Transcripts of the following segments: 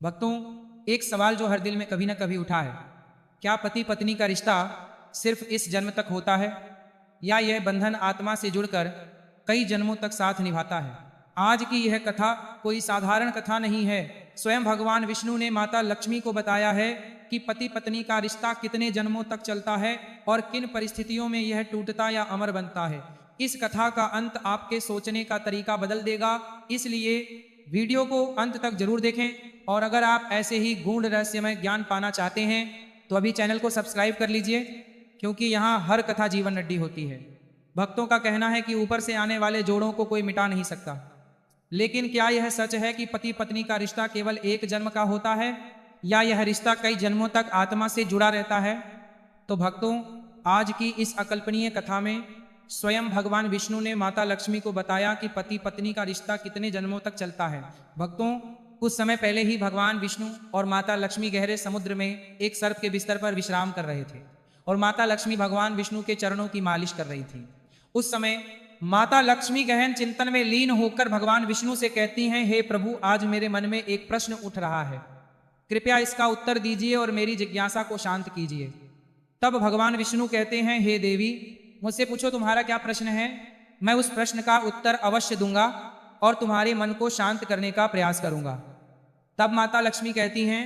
भक्तों, एक सवाल जो हर दिल में कभी ना कभी उठा है, क्या पति पत्नी का रिश्ता सिर्फ इस जन्म तक होता है या यह बंधन आत्मा से जुड़कर कई जन्मों तक साथ निभाता है। आज की यह कथा कोई साधारण कथा नहीं है। स्वयं भगवान विष्णु ने माता लक्ष्मी को बताया है कि पति पत्नी का रिश्ता कितने जन्मों तक चलता है और किन परिस्थितियों में यह टूटता या अमर बनता है। इस कथा का अंत आपके सोचने का तरीका बदल देगा, इसलिए वीडियो को अंत तक जरूर देखें। और अगर आप ऐसे ही गूढ़ रहस्यमय ज्ञान पाना चाहते हैं तो अभी चैनल को सब्सक्राइब कर लीजिए, क्योंकि यहाँ हर कथा जीवन रेड्डी होती है। भक्तों का कहना है कि ऊपर से आने वाले जोड़ों को कोई मिटा नहीं सकता, लेकिन क्या यह सच है कि पति पत्नी का रिश्ता केवल एक जन्म का होता है या यह रिश्ता कई जन्मों तक आत्मा से जुड़ा रहता है। तो भक्तों, आज की इस अकल्पनीय कथा में स्वयं भगवान विष्णु ने माता लक्ष्मी को बताया कि पति पत्नी का रिश्ता कितने जन्मों तक चलता है। भक्तों, कुछ समय पहले ही भगवान विष्णु और माता लक्ष्मी गहरे समुद्र में एक सर्प के बिस्तर पर विश्राम कर रहे थे और माता लक्ष्मी भगवान विष्णु के चरणों की मालिश कर रही थी। उस समय माता लक्ष्मी गहन चिंतन में लीन होकर भगवान विष्णु से कहती हैं, हे प्रभु, आज मेरे मन में एक प्रश्न उठ रहा है, कृपया इसका उत्तर दीजिए और मेरी जिज्ञासा को शांत कीजिए। तब भगवान विष्णु कहते हैं, हे देवी, मुझसे पूछो तुम्हारा क्या प्रश्न है। मैं उस प्रश्न का उत्तर अवश्य दूंगा और तुम्हारे मन को शांत करने का प्रयास करूंगा। तब माता लक्ष्मी कहती हैं,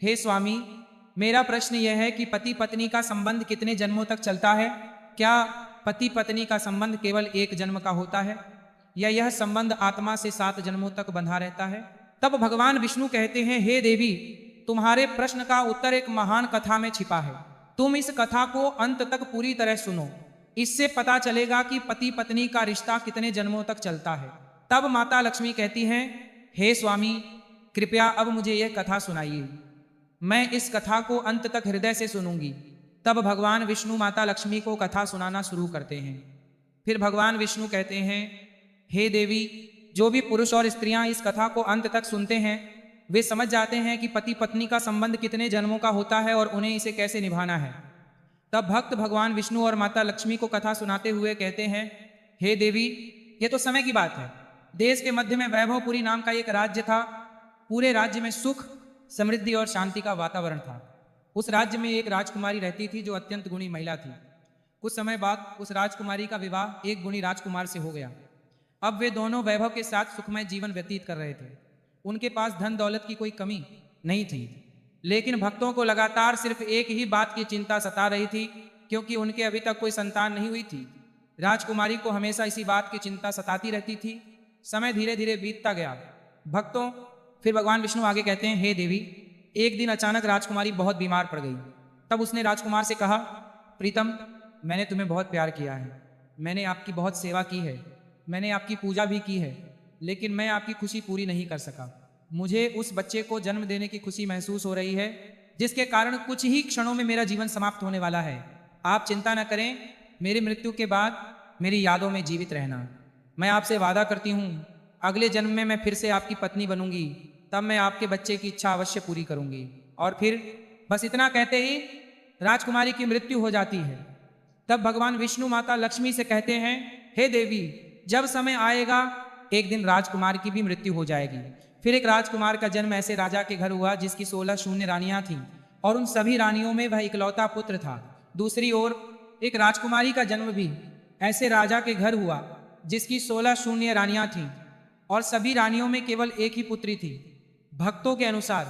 हे स्वामी, मेरा प्रश्न यह है कि पति पत्नी का संबंध कितने जन्मों तक चलता है। क्या पति पत्नी का संबंध केवल एक जन्म का होता है या यह संबंध आत्मा से 7 जन्मों तक बंधा रहता है। तब भगवान विष्णु कहते हैं, हे देवी, तुम्हारे प्रश्न का उत्तर एक महान कथा में छिपा है। तुम इस कथा को अंत तक पूरी तरह सुनो, इससे पता चलेगा कि पति पत्नी का रिश्ता कितने जन्मों तक चलता है। तब माता लक्ष्मी कहती हैं, हे स्वामी, कृपया अब मुझे यह कथा सुनाइए, मैं इस कथा को अंत तक हृदय से सुनूंगी। तब भगवान विष्णु माता लक्ष्मी को कथा सुनाना शुरू करते हैं। फिर भगवान विष्णु कहते हैं, हे देवी, जो भी पुरुष और स्त्रियां इस कथा को अंत तक सुनते हैं वे समझ जाते हैं कि पति पत्नी का संबंध कितने जन्मों का होता है और उन्हें इसे कैसे निभाना है। तब भक्त भगवान विष्णु और माता लक्ष्मी को कथा सुनाते हुए कहते हैं, हे देवी, ये तो समय की बात है। देश के मध्य में वैभवपुरी नाम का एक राज्य था। पूरे राज्य में सुख, समृद्धि और शांति का वातावरण था। उस राज्य में एक राजकुमारी रहती थी जो अत्यंत गुणी महिला थी। कुछ समय बाद उस राजकुमारी का विवाह एक गुणी राजकुमार से हो गया। अब वे दोनों वैभव के साथ सुखमय जीवन व्यतीत कर रहे थे। उनके पास धन दौलत की कोई कमी नहीं थी, लेकिन भक्तों को लगातार सिर्फ एक ही बात की चिंता सता रही थी, क्योंकि उनके अभी तक कोई संतान नहीं हुई थी। राजकुमारी को हमेशा इसी बात की चिंता सताती रहती थी। समय धीरे धीरे बीतता गया। भक्तों, फिर भगवान विष्णु आगे कहते हैं, हे देवी, एक दिन अचानक राजकुमारी बहुत बीमार पड़ गई। तब उसने राजकुमार से कहा, प्रीतम, मैंने तुम्हें बहुत प्यार किया है, मैंने आपकी बहुत सेवा की है, मैंने आपकी पूजा भी की है, लेकिन मैं आपकी खुशी पूरी नहीं कर सका। मुझे उस बच्चे को जन्म देने की खुशी महसूस हो रही है, जिसके कारण कुछ ही क्षणों में मेरा जीवन समाप्त होने वाला है। आप चिंता न करें, मेरी मृत्यु के बाद मेरी यादों में जीवित रहना। मैं आपसे वादा करती हूँ, अगले जन्म में मैं फिर से आपकी पत्नी बनूंगी, तब मैं आपके बच्चे की इच्छा अवश्य पूरी करूंगी। और फिर बस इतना कहते ही राजकुमारी की मृत्यु हो जाती है। तब भगवान विष्णु माता लक्ष्मी से कहते हैं, हे देवी, जब समय आएगा एक दिन राजकुमार की भी मृत्यु हो जाएगी। फिर एक राजकुमार का जन्म ऐसे राजा के घर हुआ जिसकी 16 शून्य रानियां थीं और उन सभी रानियों में वह इकलौता पुत्र था। दूसरी ओर एक राजकुमारी का जन्म भी ऐसे राजा के घर हुआ जिसकी 16 शून्य रानियां थीं और सभी रानियों में केवल एक ही पुत्री थी। भक्तों के अनुसार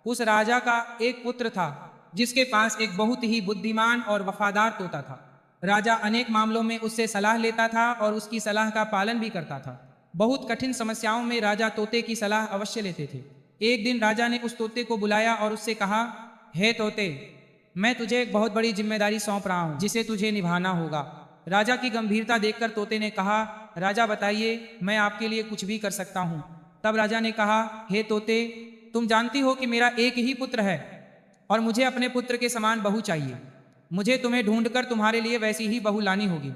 उस राजा का एक पुत्र था जिसके पास एक बहुत ही बुद्धिमान और वफादार तोता था। राजा अनेक मामलों में उससे सलाह लेता था और उसकी सलाह का पालन भी करता था। बहुत कठिन समस्याओं में राजा तोते की सलाह अवश्य लेते थे। एक दिन राजा ने उस तोते को बुलाया और उससे कहा, हे तोते, मैं तुझे एक बहुत बड़ी जिम्मेदारी सौंप रहा हूँ जिसे तुझे निभाना होगा। राजा की गंभीरता देखकर तोते ने कहा, राजा बताइए, मैं आपके लिए कुछ भी कर सकता हूँ। तब राजा ने कहा, हे तोते, तुम जानती हो कि मेरा एक ही पुत्र है और मुझे अपने पुत्र के समान बहू चाहिए। मुझे तुम्हें ढूंढकर तुम्हारे लिए वैसी ही बहू लानी होगी।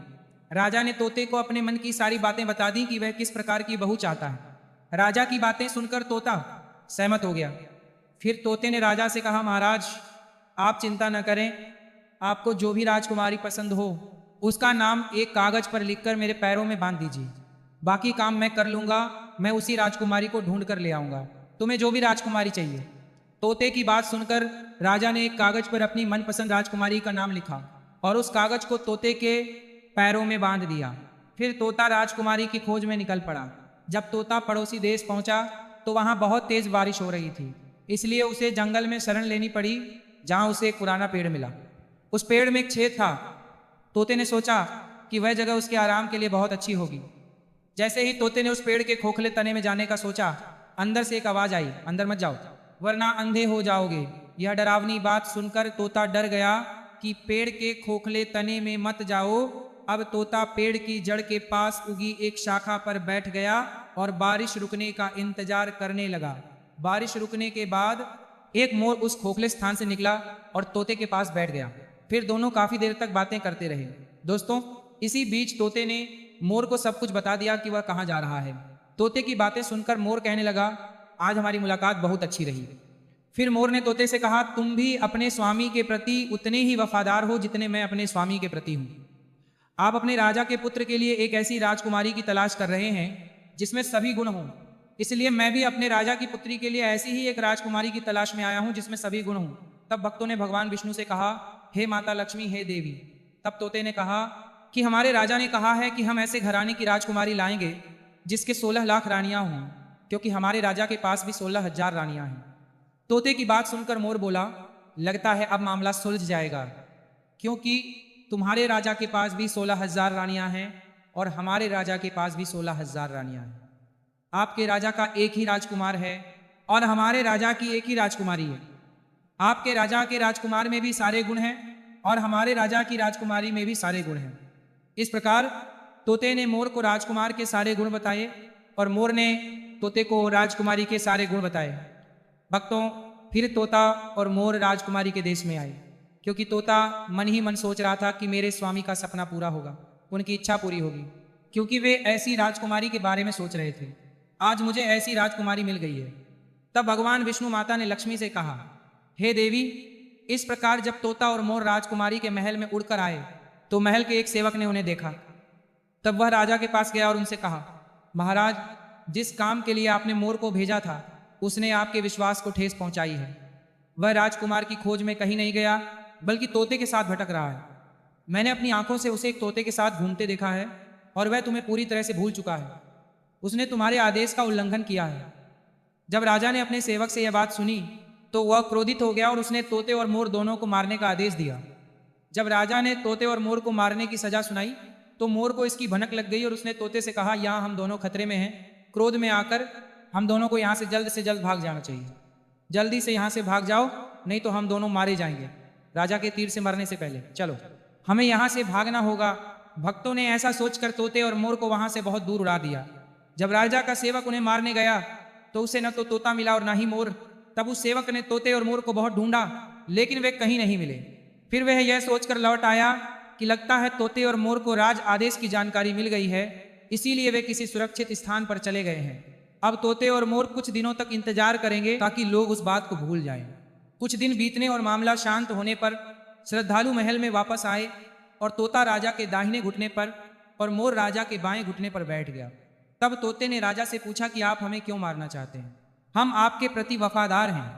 राजा ने तोते को अपने मन की सारी बातें बता दी कि वह किस प्रकार की बहू चाहता है। राजा की बातें सुनकर तोता सहमत हो गया। फिर तोते ने राजा से कहा, महाराज, आप चिंता न करें, आपको जो भी राजकुमारी पसंद हो उसका नाम एक कागज पर लिखकर मेरे पैरों में बांध दीजिए। बाकी काम मैं कर लूंगा, मैं उसी राजकुमारी को ढूंढ कर ले आऊंगा। तुम्हें जो भी राजकुमारी चाहिए। तोते की बात सुनकर राजा ने एक कागज पर अपनी मनपसंद राजकुमारी का नाम लिखा और उस कागज को तोते के पैरों में बांध दिया। फिर तोता राजकुमारी की खोज में निकल पड़ा। जब तोता पड़ोसी देश पहुंचा तो वहां बहुत तेज बारिश हो रही थी, इसलिए उसे जंगल में शरण लेनी पड़ी, जहां उसे एक पुराना पेड़ मिला। उस पेड़ में एक छेद था। तोते ने सोचा कि वह जगह उसके आराम के लिए बहुत अच्छी होगी। जैसे ही तोते ने उस पेड़ के खोखले तने में जाने का सोचा, अंदर से एक आवाज आई, अंदर मत जाओ वरना अंधे हो जाओगे। यह डरावनी बात सुनकर तोता डर गया कि पेड़ के खोखले तने में मत जाओ। अब तोता पेड़ की जड़ के पास उगी एक शाखा पर बैठ गया और बारिश रुकने का इंतजार करने लगा। बारिश रुकने के बाद एक मोर उस खोखले स्थान से निकला और तोते के पास बैठ गया। फिर दोनों काफी देर तक बातें करते रहे। दोस्तों, इसी बीच तोते ने मोर को सब कुछ बता दिया कि वह कहाँ जा रहा है। तोते की बातें सुनकर मोर कहने लगा, आज हमारी मुलाकात बहुत अच्छी रही। फिर मोर ने तोते से कहा, तुम भी अपने स्वामी के प्रति उतने ही वफादार हो जितने मैं अपने स्वामी के प्रति हूँ। आप अपने राजा के पुत्र के लिए एक ऐसी राजकुमारी की तलाश कर रहे हैं जिसमें सभी गुण हों, इसलिए मैं भी अपने राजा की पुत्री के लिए ऐसी ही एक राजकुमारी की तलाश में आया हूँ जिसमें सभी गुण हों। तब भक्तों ने भगवान विष्णु से कहा, हे माता लक्ष्मी, हे देवी। तब तोते ने कहा कि हमारे राजा ने कहा है कि हम ऐसे घराने की राजकुमारी लाएंगे जिसके 16 लाख रानियां हों, क्योंकि हमारे राजा के पास भी 16,000 रानियां हैं। तोते की बात सुनकर मोर बोला, लगता है अब मामला सुलझ जाएगा, क्योंकि तुम्हारे राजा के पास भी 16,000 रानियां हैं और हमारे राजा के पास भी 16,000 रानियां हैं। आपके राजा का एक ही राजकुमार है और हमारे राजा की एक ही राजकुमारी है। आपके राजा के राजकुमार में भी सारे गुण हैं और हमारे राजा की राजकुमारी में भी सारे गुण हैं। इस प्रकार तोते ने मोर को राजकुमार के सारे गुण बताए और मोर ने तोते को राजकुमारी के सारे गुण बताए। भक्तों, फिर तोता और मोर राजकुमारी के देश में आए, क्योंकि तोता मन ही मन सोच रहा था कि मेरे स्वामी का सपना पूरा होगा, उनकी इच्छा पूरी होगी, क्योंकि वे ऐसी राजकुमारी के बारे में सोच रहे थे। आज मुझे ऐसी राजकुमारी मिल गई है। तब भगवान विष्णु माता ने लक्ष्मी से कहा, हे देवी, इस प्रकार जब तोता और मोर राजकुमारी के महल में उड़कर आए तो महल के एक सेवक ने उन्हें देखा। तब वह राजा के पास गया और उनसे कहा, महाराज, जिस काम के लिए आपने मोर को भेजा था उसने आपके विश्वास को ठेस पहुंचाई है। वह राजकुमार की खोज में कहीं नहीं गया, बल्कि तोते के साथ भटक रहा है। मैंने अपनी आंखों से उसे एक तोते के साथ घूमते देखा है और वह तुम्हें पूरी तरह से भूल चुका है। उसने तुम्हारे आदेश का उल्लंघन किया है। जब राजा ने अपने सेवक से यह बात सुनी तो वह क्रोधित हो गया और उसने तोते और मोर दोनों को मारने का आदेश दिया। जब राजा ने तोते और मोर को मारने की सजा सुनाई तो मोर को इसकी भनक लग गई और उसने तोते से कहा, यहाँ हम दोनों खतरे में हैं। क्रोध में आकर हम दोनों को यहाँ से जल्द भाग जाना चाहिए। जल्दी से यहाँ से भाग जाओ, नहीं तो हम दोनों मारे जाएंगे राजा के तीर से मरने से पहले। चलो, हमें यहाँ से भागना होगा। भक्तों ने ऐसा सोचकर तोते और मोर को वहां से बहुत दूर उड़ा दिया। जब राजा का सेवक उन्हें मारने गया तो उसे न तो तोता मिला और न ही मोर। तब उस सेवक ने तोते और मोर को बहुत ढूंढा, लेकिन वे कहीं नहीं मिले। फिर वह यह सोचकर लौट आया कि लगता है तोते और मोर को राज आदेश की जानकारी मिल गई है, इसीलिए वे किसी सुरक्षित स्थान पर चले गए हैं। अब तोते और मोर कुछ दिनों तक इंतजार करेंगे ताकि लोग उस बात को भूल जाएं। कुछ दिन बीतने और मामला शांत होने पर श्रद्धालु महल में वापस आए और तोता राजा के दाहिने घुटने पर और मोर राजा के बाएं घुटने पर बैठ गया। तब तोते ने राजा से पूछा कि आप हमें क्यों मारना चाहते हैं? हम आपके प्रति वफादार हैं।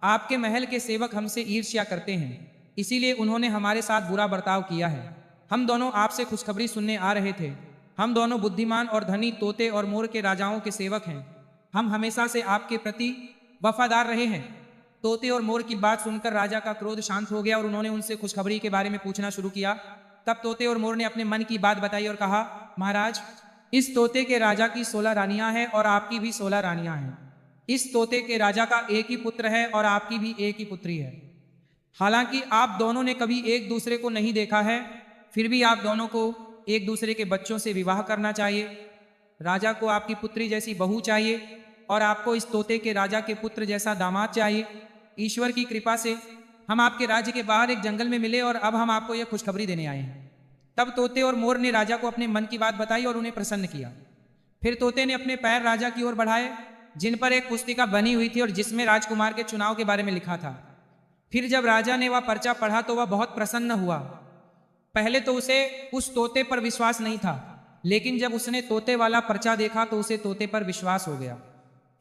आपके महल के सेवक हमसे ईर्ष्या करते हैं, इसीलिए उन्होंने हमारे साथ बुरा बर्ताव किया है। हम दोनों आपसे खुशखबरी सुनने आ रहे थे। हम दोनों बुद्धिमान और धनी तोते और मोर के राजाओं के सेवक हैं। हम हमेशा से आपके प्रति वफादार रहे हैं। तोते और मोर की बात सुनकर राजा का क्रोध शांत हो गया और उन्होंने उनसे खुशखबरी के बारे में पूछना शुरू किया। तब तोते और मोर ने अपने मन की बात बताई और कहा, महाराज, इस तोते के राजा की 16 रानियां हैं और आपकी भी 16 रानियां हैं। इस तोते के राजा का एक ही पुत्र है और आपकी भी एक ही पुत्री है। हालांकि आप दोनों ने कभी एक दूसरे को नहीं देखा है, फिर भी आप दोनों को एक दूसरे के बच्चों से विवाह करना चाहिए। राजा को आपकी पुत्री जैसी बहू चाहिए और आपको इस तोते के राजा के पुत्र जैसा दामाद चाहिए। ईश्वर की कृपा से हम आपके राज्य के बाहर एक जंगल में मिले और अब हम आपको यह खुशखबरी देने आए हैं। तब तोते और मोर ने राजा को अपने मन की बात बताई और उन्हें प्रसन्न किया। फिर तोते ने अपने पैर राजा की ओर बढ़ाए, जिन पर एक पुस्तिका बनी हुई थी और जिसमें राजकुमार के चुनाव के बारे में लिखा था। फिर जब राजा ने वह पर्चा पढ़ा तो वह बहुत प्रसन्न हुआ। पहले तो उसे उस तोते पर विश्वास नहीं था, लेकिन जब उसने तोते वाला पर्चा देखा तो उसे तोते पर विश्वास हो गया।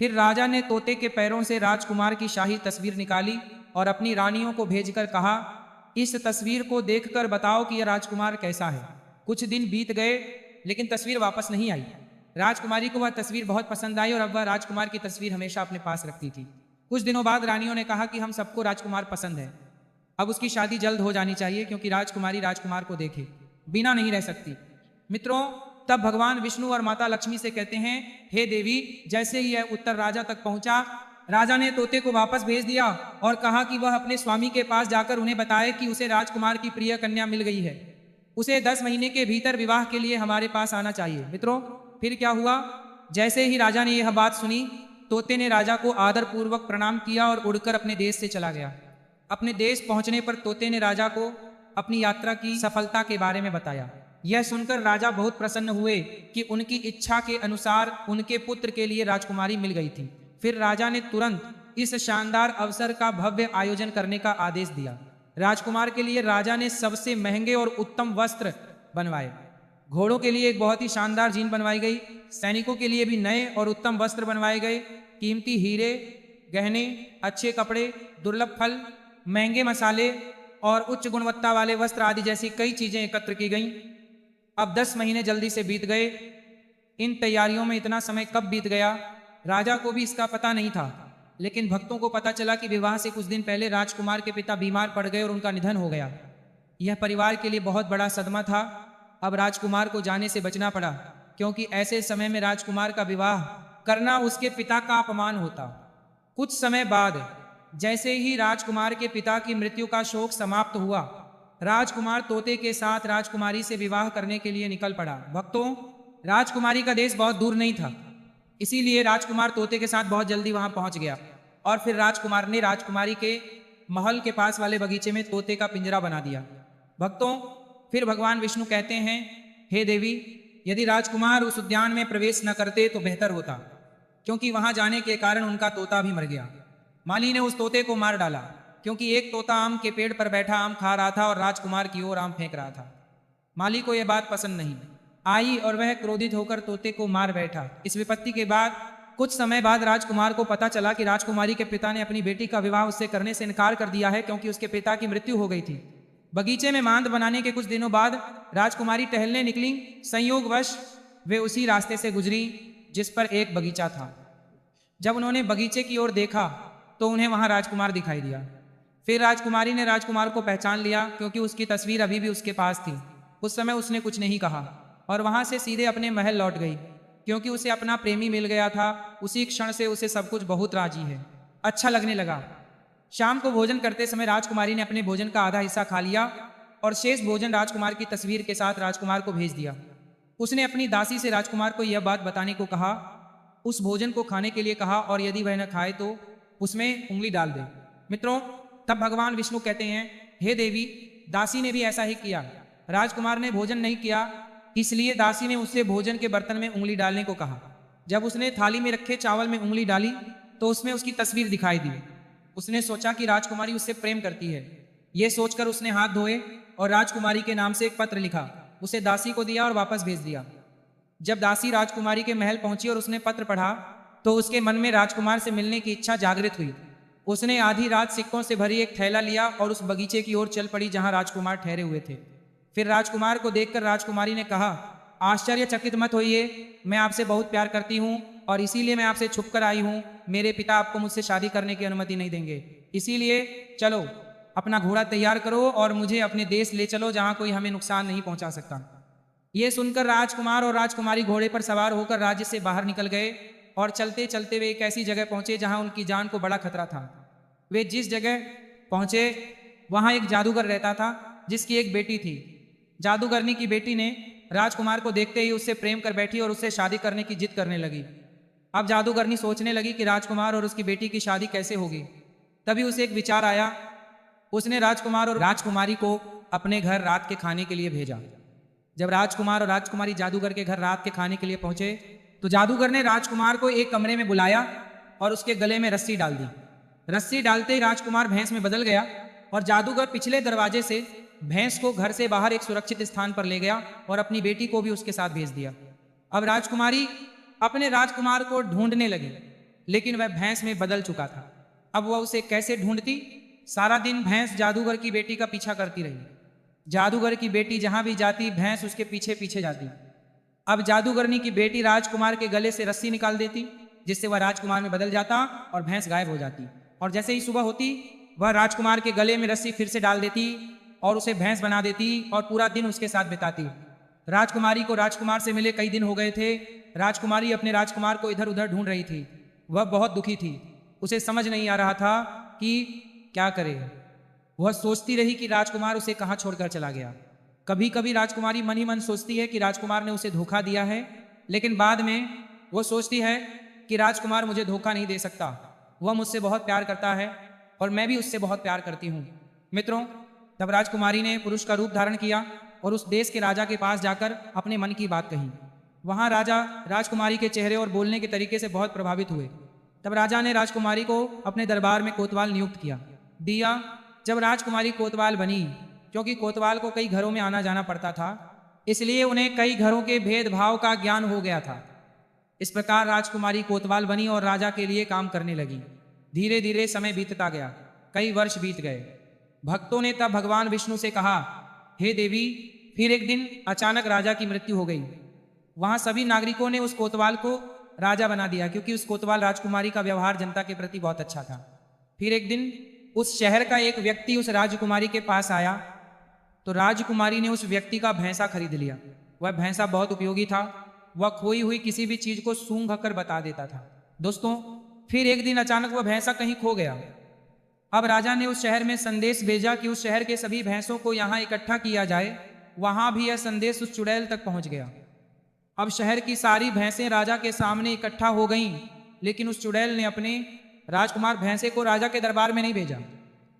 फिर राजा ने तोते के पैरों से राजकुमार की शाही तस्वीर निकाली और अपनी रानियों को भेजकर कहा, इस तस्वीर को देखकर बताओ कि यह राजकुमार कैसा है। कुछ दिन बीत गए लेकिन तस्वीर वापस नहीं आई। राजकुमारी को वह तस्वीर बहुत पसंद आई और अब वह राजकुमार की तस्वीर हमेशा अपने पास रखती थी। कुछ दिनों बाद रानियों ने कहा कि हम सबको राजकुमार पसंद है, अब उसकी शादी जल्द हो जानी चाहिए क्योंकि राजकुमारी राजकुमार को देखे बिना नहीं रह सकती। मित्रों, तब भगवान विष्णु और माता लक्ष्मी से कहते हैं, हे देवी, जैसे ही यह उत्तर राजा तक पहुंचा, राजा ने तोते को वापस भेज दिया और कहा कि वह अपने स्वामी के पास जाकर उन्हें बताए कि उसे राजकुमार की प्रिय कन्या मिल गई है, उसे 10 महीने के भीतर विवाह के लिए हमारे पास आना चाहिए। मित्रों, फिर क्या हुआ? जैसे ही राजा ने यह बात सुनी, तोते ने राजा को आदर पूर्वक प्रणाम किया और उड़कर अपने देश से चला गया। अपने देश पहुंचने पर तोते ने राजा को अपनी यात्रा की सफलता के बारे में बताया। यह सुनकर राजा बहुत प्रसन्न हुए कि उनकी इच्छा के अनुसार उनके पुत्र के लिए राजकुमारी मिल गई थी। फिर राजा ने तुरंत इस शानदार अवसर का भव्य आयोजन करने का आदेश दिया। राजकुमार के लिए राजा ने सबसे महंगे और उत्तम वस्त्र बनवाए। घोड़ों के लिए एक बहुत ही शानदार जीन बनवाई गई। सैनिकों के लिए भी नए और उत्तम वस्त्र बनवाए गए। कीमती हीरे, गहने, अच्छे कपड़े, दुर्लभ फल, महंगे मसाले और उच्च गुणवत्ता वाले वस्त्र आदि जैसी कई चीजें एकत्र की गईं। अब 10 महीने जल्दी से बीत गए। इन तैयारियों में इतना समय कब बीत गया, राजा को भी इसका पता नहीं था। लेकिन भक्तों को पता चला कि विवाह से कुछ दिन पहले राजकुमार के पिता बीमार पड़ गए और उनका निधन हो गया। यह परिवार के लिए बहुत बड़ा सदमा था। अब राजकुमार को जाने से बचना पड़ा, क्योंकि ऐसे समय में राजकुमार का विवाह करना उसके पिता का अपमान होता। कुछ समय बाद जैसे ही राजकुमार के पिता की मृत्यु का शोक समाप्त हुआ, राजकुमार तोते के साथ राजकुमारी से विवाह करने के लिए निकल पड़ा। भक्तों, राजकुमारी का देश बहुत दूर नहीं था, इसीलिए राजकुमार तोते के साथ बहुत जल्दी वहां पहुंच गया। और फिर राजकुमार ने राजकुमारी के महल के पास वाले बगीचे में तोते का पिंजरा बना दिया। भक्तों, फिर भगवान विष्णु कहते हैं, हे देवी, यदि राजकुमार उस उद्यान में प्रवेश न करते तो बेहतर होता, क्योंकि वहां जाने के कारण उनका तोता भी मर गया। माली ने उस तोते को मार डाला, क्योंकि एक तोता आम के पेड़ पर बैठा आम खा रहा था और राजकुमार की ओर आम फेंक रहा था। माली को यह बात पसंद नहीं आई और वह क्रोधित होकर तोते को मार बैठा। इस विपत्ति के बाद कुछ समय बाद राजकुमार को पता चला कि राजकुमारी के पिता ने अपनी बेटी का विवाह उससे करने से इनकार कर दिया है, क्योंकि उसके पिता की मृत्यु हो गई थी। बगीचे में मांद बनाने के कुछ दिनों बाद राजकुमारी टहलने निकली। संयोगवश वे उसी रास्ते से गुजरी जिस पर एक बगीचा था। जब उन्होंने बगीचे की ओर देखा तो उन्हें वहां राजकुमार दिखाई दिया। फिर राजकुमारी ने राजकुमार को पहचान लिया, क्योंकि उसकी तस्वीर अभी भी उसके पास थी। उस समय उसने कुछ नहीं कहा और वहां से सीधे अपने महल लौट गई, क्योंकि उसे अपना प्रेमी मिल गया था। उसी क्षण से उसे सब कुछ बहुत राजी है, अच्छा लगने लगा। शाम को भोजन करते समय राजकुमारी ने अपने भोजन का आधा हिस्सा खा लिया और शेष भोजन राजकुमार की तस्वीर के साथ राजकुमार को भेज दिया। उसने अपनी दासी से राजकुमार को यह बात बताने को कहा, उस भोजन को खाने के लिए कहा और यदि वह न खाए तो उसमें उंगली डाल दे। मित्रों, तब भगवान विष्णु कहते हैं, हे देवी, दासी ने भी ऐसा ही किया। राजकुमार ने भोजन नहीं किया, इसलिए दासी ने उससे भोजन के बर्तन में उंगली डालने को कहा। जब उसने थाली में रखे चावल में उंगली डाली तो उसमें उसकी तस्वीर दिखाई दी। उसने सोचा कि राजकुमारी उससे प्रेम करती है। यह सोचकर उसने हाथ धोए और राजकुमारी के नाम से एक पत्र लिखा, उसे दासी को दिया और वापस भेज दिया। जब दासी राजकुमारी के महल पहुंची और उसने पत्र पढ़ा तो उसके मन में राजकुमार से मिलने की इच्छा जागृत हुई। उसने आधी रात सिक्कों से भरी एक थैला लिया और उस बगीचे की ओर चल पड़ी जहां राजकुमार ठहरे हुए थे। फिर राजकुमार को देखकर राजकुमारी ने कहा, आश्चर्यचकित मत होइए, मैं आपसे बहुत प्यार करती हूँ और इसीलिए मैं आपसे छुप कर आई हूँ। मेरे पिता आपको मुझसे शादी करने की अनुमति नहीं देंगे, इसीलिए चलो अपना घोड़ा तैयार करो और मुझे अपने देश ले चलो जहाँ कोई हमें नुकसान नहीं पहुँचा सकता। ये सुनकर राजकुमार और राजकुमारी घोड़े पर सवार होकर राज्य से बाहर निकल गए और चलते चलते वे एक ऐसी जगह पहुंचे जहां उनकी जान को बड़ा खतरा था। वे जिस जगह पहुंचे वहां एक जादूगर रहता था जिसकी एक बेटी थी। जादूगरनी की बेटी ने राजकुमार को देखते ही उससे प्रेम कर बैठी और उससे शादी करने की जिद करने लगी। अब जादूगरनी सोचने लगी कि राजकुमार और उसकी बेटी की शादी कैसे होगी। तभी उसे एक विचार आया। उसने राजकुमार और राजकुमारी को अपने घर रात के खाने के लिए भेजा। जब राजकुमार और राजकुमारी जादूगर के घर रात के खाने के लिए पहुंचे तो जादूगर ने राजकुमार को एक कमरे में बुलाया और उसके गले में रस्सी डाल दी। रस्सी डालते ही राजकुमार भैंस में बदल गया और जादूगर पिछले दरवाजे से भैंस को घर से बाहर एक सुरक्षित स्थान पर ले गया और अपनी बेटी को भी उसके साथ भेज दिया। अब राजकुमारी अपने राजकुमार को ढूंढने लगी। लेकिन वह भैंस में बदल चुका था। अब वह उसे कैसे ढूंढती? सारा दिन भैंस जादूगर की बेटी का पीछा करती रही। जादूगर की बेटी जहां भी जाती भैंस उसके पीछे पीछे जाती। अब जादूगरनी की बेटी राजकुमार के गले से रस्सी निकाल देती, जिससे वह राजकुमार में बदल जाता और भैंस गायब हो जाती। और जैसे ही सुबह होती वह राजकुमार के गले में रस्सी फिर से डाल देती और उसे भैंस बना देती और पूरा दिन उसके साथ बिताती। राजकुमारी को राजकुमार से मिले कई दिन हो गए थे। राजकुमारी अपने राजकुमार को इधर उधर ढूंढ रही थी। वह बहुत दुखी थी। उसे समझ नहीं आ रहा था कि क्या करे। वह सोचती रही कि राजकुमार उसे कहाँ छोड़कर चला गया। कभी कभी राजकुमारी मन ही मन सोचती है कि राजकुमार ने उसे धोखा दिया है, लेकिन बाद में वो सोचती है कि राजकुमार मुझे धोखा नहीं दे सकता। वह मुझसे बहुत प्यार करता है और मैं भी उससे बहुत प्यार करती हूँ। मित्रों, तब राजकुमारी ने पुरुष का रूप धारण किया और उस देश के राजा के पास जाकर अपने मन की बात कही। वहाँ राजा राजकुमारी के चेहरे और बोलने के तरीके से बहुत प्रभावित हुए। तब राजा ने राजकुमारी को अपने दरबार में कोतवाल नियुक्त किया। जब राजकुमारी कोतवाल बनी, क्योंकि कोतवाल को कई घरों में आना जाना पड़ता था, इसलिए उन्हें कई घरों के भेदभाव का ज्ञान हो गया था। इस प्रकार राजकुमारी कोतवाल बनी और राजा के लिए काम करने लगी। धीरे धीरे समय बीतता गया। कई वर्ष बीत गए। भक्तों ने तब भगवान विष्णु से कहा, हे देवी, फिर एक दिन अचानक राजा की मृत्यु हो गई। वहां सभी नागरिकों ने उस कोतवाल को राजा बना दिया, क्योंकि उस कोतवाल राजकुमारी का व्यवहार जनता के प्रति बहुत अच्छा था। फिर एक दिन उस शहर का एक व्यक्ति उस राजकुमारी के पास आया, तो राजकुमारी ने उस व्यक्ति का भैंसा खरीद लिया। वह भैंसा बहुत उपयोगी था। वह खोई हुई किसी भी चीज को सूंघ कर बता देता था। दोस्तों, फिर एक दिन अचानक वह भैंसा कहीं खो गया। अब राजा ने उस शहर में संदेश भेजा कि उस शहर के सभी भैंसों को यहाँ इकट्ठा किया जाए। वहां भी यह संदेश उस चुड़ैल तक पहुंच गया। अब शहर की सारी भैंसें राजा के सामने इकट्ठा हो गईं, लेकिन उस चुड़ैल ने अपने राजकुमार भैंसे को राजा के दरबार में नहीं भेजा।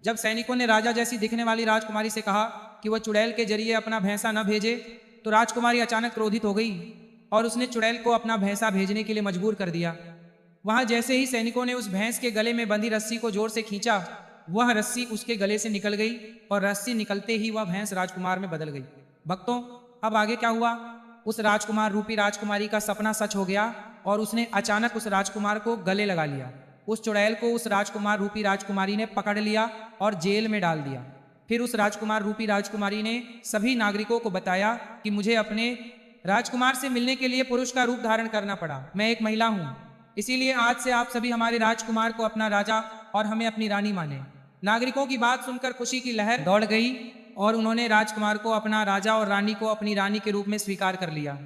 जब सैनिकों ने राजा जैसी दिखने वाली राजकुमारी से कहा कि वह चुड़ैल के जरिए अपना भैंसा न भेजे, तो राजकुमारी अचानक क्रोधित हो गई और उसने चुड़ैल को अपना भैंसा भेजने के लिए मजबूर कर दिया। वहां जैसे ही सैनिकों ने उस भैंस के गले में बंधी रस्सी को जोर से खींचा, वह रस्सी उसके गले से निकल गई और रस्सी निकलते ही वह भैंस राजकुमार में बदल गई। भक्तों, अब आगे क्या हुआ? उस राजकुमार रूपी राजकुमारी का सपना सच हो गया और उसने अचानक उस राजकुमार को गले लगा लिया। उस चुड़ैल को उस राजकुमार रूपी राजकुमारी ने पकड़ लिया और जेल में डाल दिया। फिर उस राजकुमार रूपी राजकुमारी ने सभी नागरिकों को बताया कि मुझे अपने राजकुमार से मिलने के लिए पुरुष का रूप धारण करना पड़ा। मैं एक महिला हूँ, इसीलिए आज से आप सभी हमारे राजकुमार को अपना राजा और हमें अपनी रानी माने। नागरिकों की बात सुनकर खुशी की लहर दौड़ गई और उन्होंने राजकुमार को अपना राजा और रानी को अपनी रानी के रूप में स्वीकार कर लिया।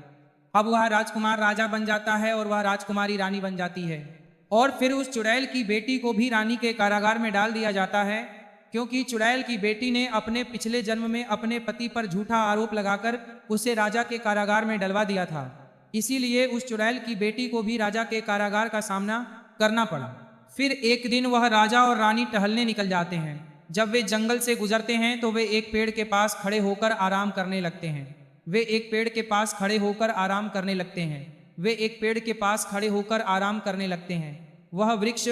अब वह राजकुमार राजा बन जाता है और वह राजकुमारी रानी बन जाती है। और फिर उस चुड़ैल की बेटी को भी रानी के कारागार में डाल दिया जाता है, क्योंकि चुड़ैल की बेटी ने अपने पिछले जन्म में अपने पति पर झूठा आरोप लगाकर उसे राजा के कारागार में डलवा दिया था। इसीलिए उस चुड़ैल की बेटी को भी राजा के कारागार का सामना करना पड़ा। फिर एक दिन वह राजा और रानी टहलने निकल जाते हैं। जब वे जंगल से गुजरते हैं तो वे एक पेड़ के पास खड़े होकर आराम करने लगते हैं। वे एक पेड़ के पास खड़े होकर आराम करने लगते हैं। वे एक पेड़ के पास खड़े होकर आराम करने लगते हैं। वह वृक्ष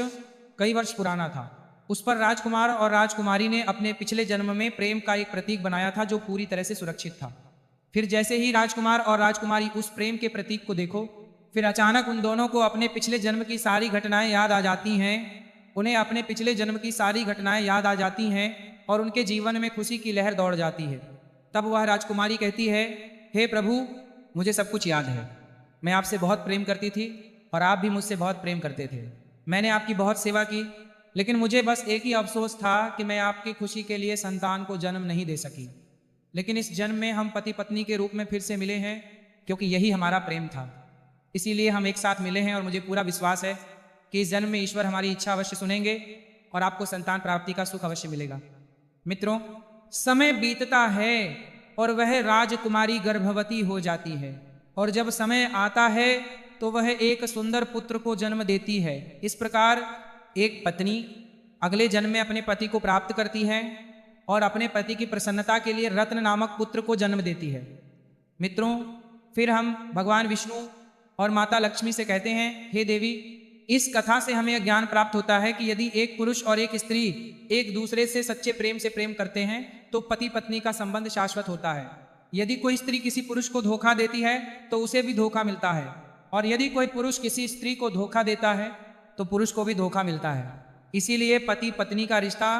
कई वर्ष पुराना था। उस पर राजकुमार और राजकुमारी ने अपने पिछले जन्म में प्रेम का एक प्रतीक बनाया था, जो पूरी तरह से सुरक्षित था। फिर जैसे ही राजकुमार और राजकुमारी उस प्रेम के प्रतीक को देखो, फिर अचानक उन दोनों को अपने पिछले जन्म की सारी घटनाएं याद आ जाती हैं। उन्हें अपने पिछले जन्म की सारी घटनाएं याद आ जाती हैं और उनके जीवन में खुशी की लहर दौड़ जाती है। तब वह राजकुमारी कहती है, हे प्रभु, मुझे सब कुछ याद है। मैं आपसे बहुत प्रेम करती थी और आप भी मुझसे बहुत प्रेम करते थे। मैंने आपकी बहुत सेवा की, लेकिन मुझे बस एक ही अफसोस था कि मैं आपकी खुशी के लिए संतान को जन्म नहीं दे सकी। लेकिन इस जन्म में हम पति पत्नी के रूप में फिर से मिले हैं, क्योंकि यही हमारा प्रेम था। इसीलिए हम एक साथ मिले हैं और मुझे पूरा विश्वास है कि इस जन्म में ईश्वर हमारी इच्छा अवश्य सुनेंगे और आपको संतान प्राप्ति का सुख अवश्य मिलेगा। मित्रों, समय बीतता है और वह राजकुमारी गर्भवती हो जाती है, और जब समय आता है तो वह एक सुंदर पुत्र को जन्म देती है। इस प्रकार एक पत्नी अगले जन्म में अपने पति को प्राप्त करती है और अपने पति की प्रसन्नता के लिए रत्न नामक पुत्र को जन्म देती है। मित्रों, फिर हम भगवान विष्णु और माता लक्ष्मी से कहते हैं, हे देवी, इस कथा से हमें ज्ञान प्राप्त होता है कि यदि एक पुरुष और एक स्त्री एक दूसरे से सच्चे प्रेम से प्रेम करते हैं तो पति पत्नी का संबंध शाश्वत होता है। यदि कोई स्त्री किसी पुरुष को धोखा देती है तो उसे भी धोखा मिलता है, और यदि कोई पुरुष किसी स्त्री को धोखा देता है तो पुरुष को भी धोखा मिलता है। इसीलिए पति पत्नी का रिश्ता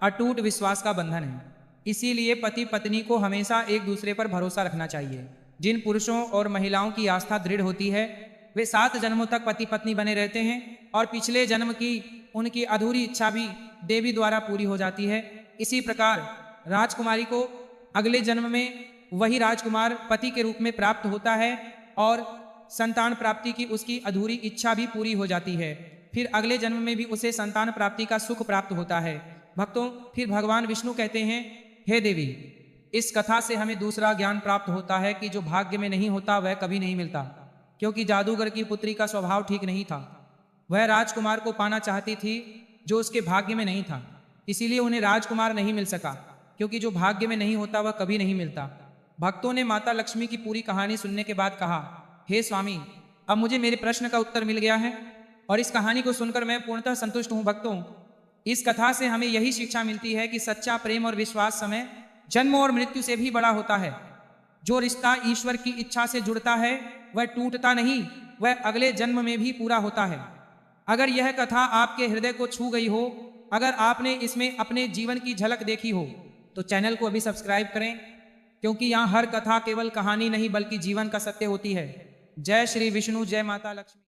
अटूट विश्वास का बंधन है। इसीलिए पति पत्नी को हमेशा एक दूसरे पर भरोसा रखना चाहिए। जिन पुरुषों और महिलाओं की आस्था दृढ़ होती है वे 7 जन्मों तक पति पत्नी बने रहते हैं और पिछले जन्म की उनकी अधूरी इच्छा भी देवी द्वारा पूरी हो जाती है। इसी प्रकार राजकुमारी को अगले जन्म में वही राजकुमार पति के रूप में प्राप्त होता है और संतान प्राप्ति की उसकी अधूरी इच्छा भी पूरी हो जाती है। फिर अगले जन्म में भी उसे संतान प्राप्ति का सुख प्राप्त होता है। भक्तों, फिर भगवान विष्णु कहते हैं, हे देवी, इस कथा से हमें दूसरा ज्ञान प्राप्त होता है कि जो भाग्य में नहीं होता वह कभी नहीं मिलता। क्योंकि जादूगर की पुत्री का स्वभाव ठीक नहीं था। वह राजकुमार को पाना चाहती थी जो उसके भाग्य में नहीं था। इसीलिए उन्हें राजकुमार नहीं मिल सका। क्योंकि जो भाग्य में नहीं होता वह कभी नहीं मिलता। भक्तों ने माता लक्ष्मी की पूरी कहानी सुनने के बाद कहा, हे स्वामी, अब मुझे मेरे प्रश्न का उत्तर मिल गया है और इस कहानी को सुनकर मैं पूर्णतः संतुष्ट हूँ। भक्तों, इस कथा से हमें यही शिक्षा मिलती है कि सच्चा प्रेम और विश्वास समय, जन्म और मृत्यु से भी बड़ा होता है। जो रिश्ता ईश्वर की इच्छा से जुड़ता है वह टूटता नहीं, वह अगले जन्म में भी पूरा होता है। अगर यह कथा आपके हृदय को छू गई हो, अगर आपने इसमें अपने जीवन की झलक देखी हो, तो चैनल को अभी सब्सक्राइब करें, क्योंकि यहाँ हर कथा केवल कहानी नहीं बल्कि जीवन का सत्य होती है। जय श्री विष्णु, जय माता लक्ष्मी।